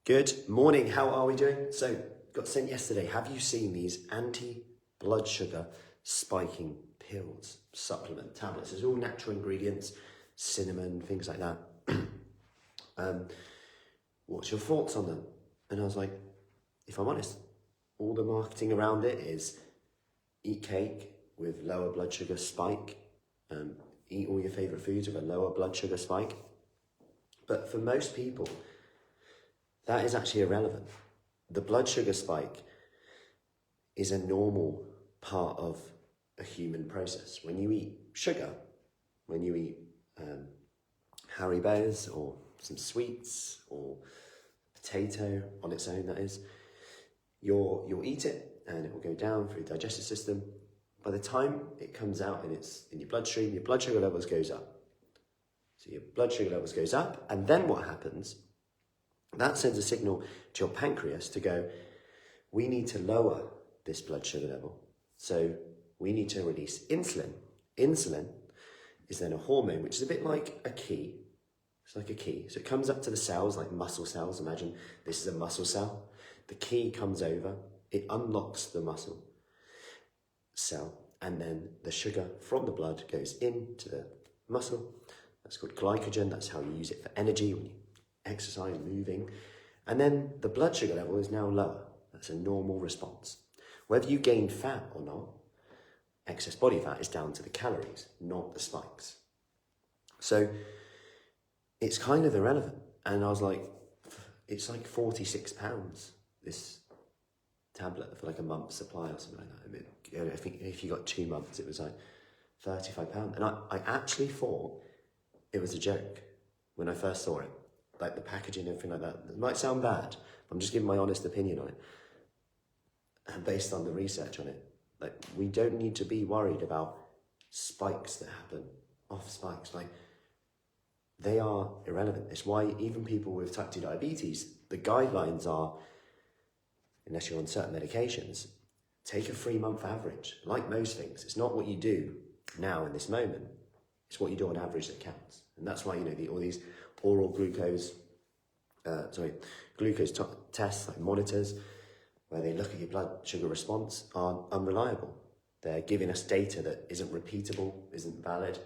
Good morning, how are we doing? So, got sent yesterday, have you seen these anti-blood sugar spiking pills, supplement, tablets? There's all natural ingredients, cinnamon, things like that. What's your thoughts on them? And I was like, if I'm honest, all the marketing around it is eat cake with lower blood sugar spike, eat all your favourite foods with a lower blood sugar spike. But for most people, that is actually irrelevant. The blood sugar spike is a normal part of a human process. When you eat sugar, when you eat Haribos or some sweets or potato on its own, that is, you'll eat it and it will go down through the digestive system. By the time it comes out and it's in your bloodstream, your blood sugar levels goes up. So your blood sugar levels goes up, and then what happens? That sends a signal to your pancreas to go, we need to lower this blood sugar level. So we need to release insulin. Insulin is then a hormone, which is a bit like a key. It's like a key. So it comes up to the cells, like muscle cells. Imagine this is a muscle cell. The key comes over, it unlocks the muscle cell, and then the sugar from the blood goes into the muscle. That's called glycogen. That's how you use it for energy when you exercise, moving. And then the blood sugar level is now lower. That's a normal response. Whether you gain fat or not, excess body fat is down to the calories, not the spikes. So it's kind of irrelevant. And I was like, it's like £46, this tablet, for like a month's supply or something like that. I mean, I think if you got 2 months, it was like £35. And I actually thought it was a joke when I first saw it. Like the packaging and everything like that. It might sound bad, but I'm just giving my honest opinion on it. And based on the research on it, like, we don't need to be worried about spikes that happen, off spikes. Like, they are irrelevant. It's why even people with type 2 diabetes, the guidelines are, unless you're on certain medications, take a 3-month average. Like most things, it's not what you do now in this moment, it's what you do on average that counts. And that's why, all these oral glucose tests, like monitors, where they look at your blood sugar response, are unreliable. They're giving us data that isn't repeatable, isn't valid,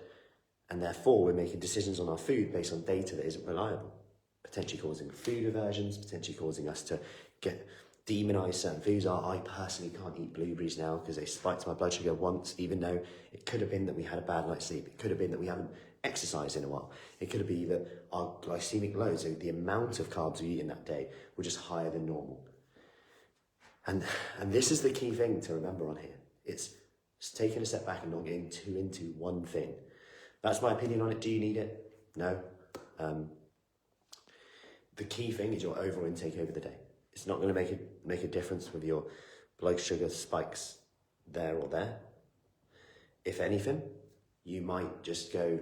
and therefore we're making decisions on our food based on data that isn't reliable, potentially causing food aversions, potentially causing us to demonize certain foods. I personally can't eat blueberries now because they spiked my blood sugar once, even though it could have been that we had a bad night's sleep. It could have been that we haven't exercised in a while. It could have been that our glycemic load, so the amount of carbs we eat in that day, were just higher than normal. And this is the key thing to remember on here. It's taking a step back and not getting too into one thing. That's my opinion on it. Do you need it? No. The key thing is your overall intake over the day. It's not going to make a difference with your blood sugar spikes there or there. If anything, you might just go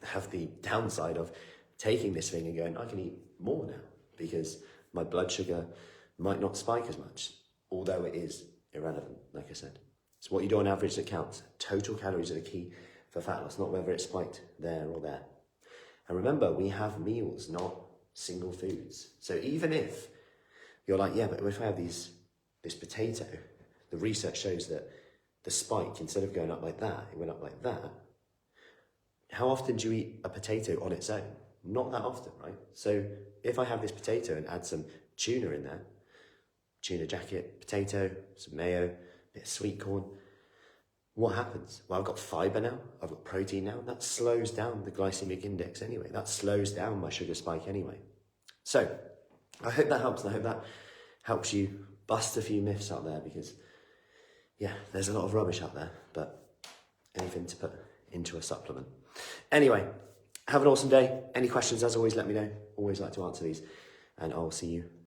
have the downside of taking this thing and going, I can eat more now because my blood sugar might not spike as much, although it is irrelevant, like I said. It's what you do on average that counts. Total calories are the key for fat loss, not whether it's spiked there or there. And remember, we have meals, not single foods. So even if you're like, yeah, but if I have this potato, the research shows that the spike, instead of going up like that, it went up like that. How often do you eat a potato on its own? Not that often, right? So if I have this potato and add some tuna in there, tuna jacket, potato, some mayo, a bit of sweet corn, what happens? Well, I've got fibre now, I've got protein now. That slows down the glycemic index anyway. That slows down my sugar spike anyway. So I hope that helps, and I hope that helps you bust a few myths out there, because, yeah, there's a lot of rubbish out there, but anything to put into a supplement. Anyway, have an awesome day. Any questions, as always, let me know. Always like to answer these, and I'll see you